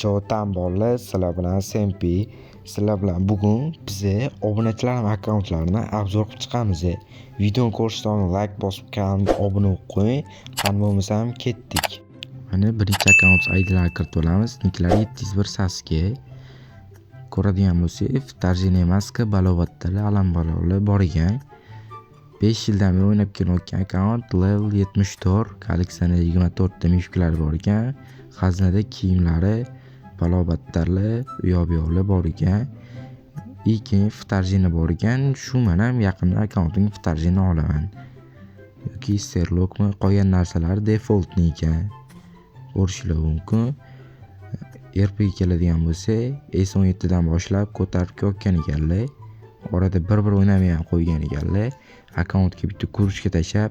Cho'tan bolalar, sizlar bilan SMP. Sizlar bilan bugun biz obunachilarning akkauntlarini obzor qilib chiqamiz. Videoni ko'rishdan oldin like bosib, kanalga obuna bo'lib qo'ying. Qani bo'lmasam ketdik. Mana birinchi akkaunt ID'larni kiritib olamiz. Niklari 701 Sasuke. Ko'radigan bo'lsak, вторжение maska balobatdalar, alambalollar bor ekan. 5 yildan beri o'ynab kelayotgan akkaunt, level 74, kolleksiyada 24 ta mifklari bor ekan. Xazinada kiyimlari, balobatlarlar, uyoq-buyoqlar bor ekan. Keyin вторжение bor ekan. Shu mana yaqinda akkauntimga вторжение olaman. Yoki serlokmi, qolgan narsalar defaultni ekan. Ko'rishlar mumkin. RPga keladigan bo'lsa, S17 dan boshlab ko'tarib kelayotgan ekanlar. Orada bir o'ynamay ham qo'ygan ekanlar. Akkauntga bitta kuruchga tashlab,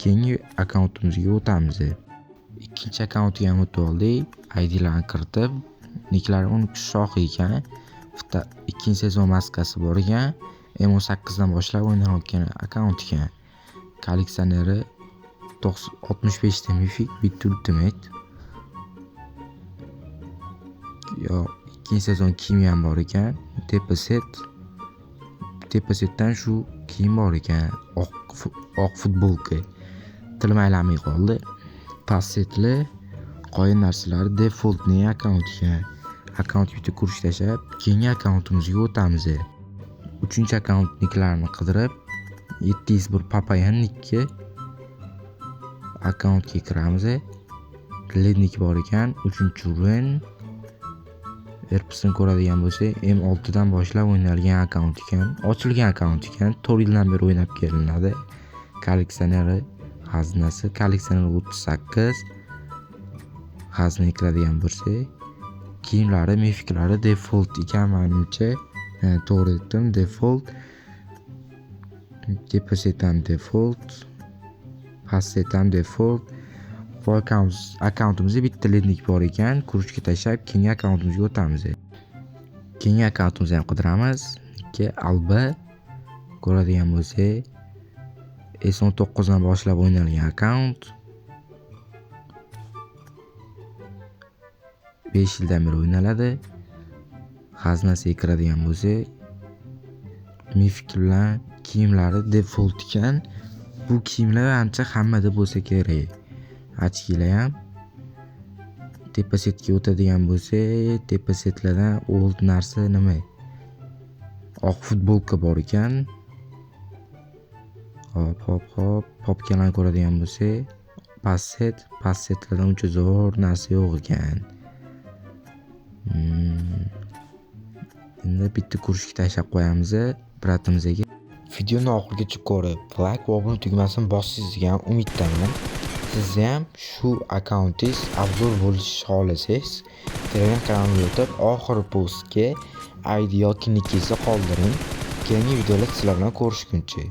keyingi akkauntimizga o'tamiz. Ikkinchi akkauntga ham o'tib oldik. ID'larni kiritib, niklari 12 shoh ekan. Ikkinchi sezon maskasi bor ekan. M18 dan boshlab o'ynayotgan akkaunt ekan. Kolleksioneri 65 ta mifik, bitta ultimate. Ikkinchi sezon kiyimi ham bor ekan. Tepa setdan shu kiyim bor ekan. Oq futbolka. Tilim aylanmay qoldi. Passetli qolgan narsalar defaultning akkaunt ekan. Akkauntga bitta kuruch tashlab, keyingi akkauntimizga o'tamiz. Uchinchi akkauntniklarini qidirib, 701 Papayan nikki akkauntga kiramiz. Lednik bor ekan, 3-urin. RP'sini ko'radigan bo'lsak, M6 dan boshlab o'ynalgan akkaunt ekan. Ochilgan akkaunt ekan. 4 yildan beri o'ynab kelinadi. Kolleksioneri xazinasi, kolleksioneri 38. Xazina kiradigan bo'lsak, kiyimlari, mifiklari default ekan menimcha. To'g'ri aytdim, default. Tepa set ham default. Past set ham default. Bu akkauntimizda bitta lednik bor ekan. Kuruchga tashlab, keyingi akkauntimizga o'tamiz. Keyingi akkauntimizni ham qidiramiz. Alba ko'radigan bo'lsak, S19 dan boshlab o'ynalgan akkaunt. 5 yildan beri o'ynaladi. Xazinasiga kiradigan bo'lsak, mifik bilan kiyimlari default ekan. Bu kiyimlar ancha hammada bo'lsa kerak. Ochkilar ham. Tepa setga o'tadigan bo'lsak, tepa setlardan old narsa nima? Oq futbolka bor ekan. Hop. Popkalarni ko'radigan bo'lsak, past setlardan uncha zo'r narsa yo'q ekan. Endi bitta kuruchga tashlab qo'yamiz bratimizga. Videoni oxirigacha ko'rib, like va obuna tugmasini bossangiz degan umiddaman. Sizni ham shu akkauntingiz obzor bo'lishini xohlasangiz, Telegram kanaliga o'tib, oxirgi postga ID yoki nikingizni qoldiring. Keyingi videolar sizlar bilan ko'rishguncha.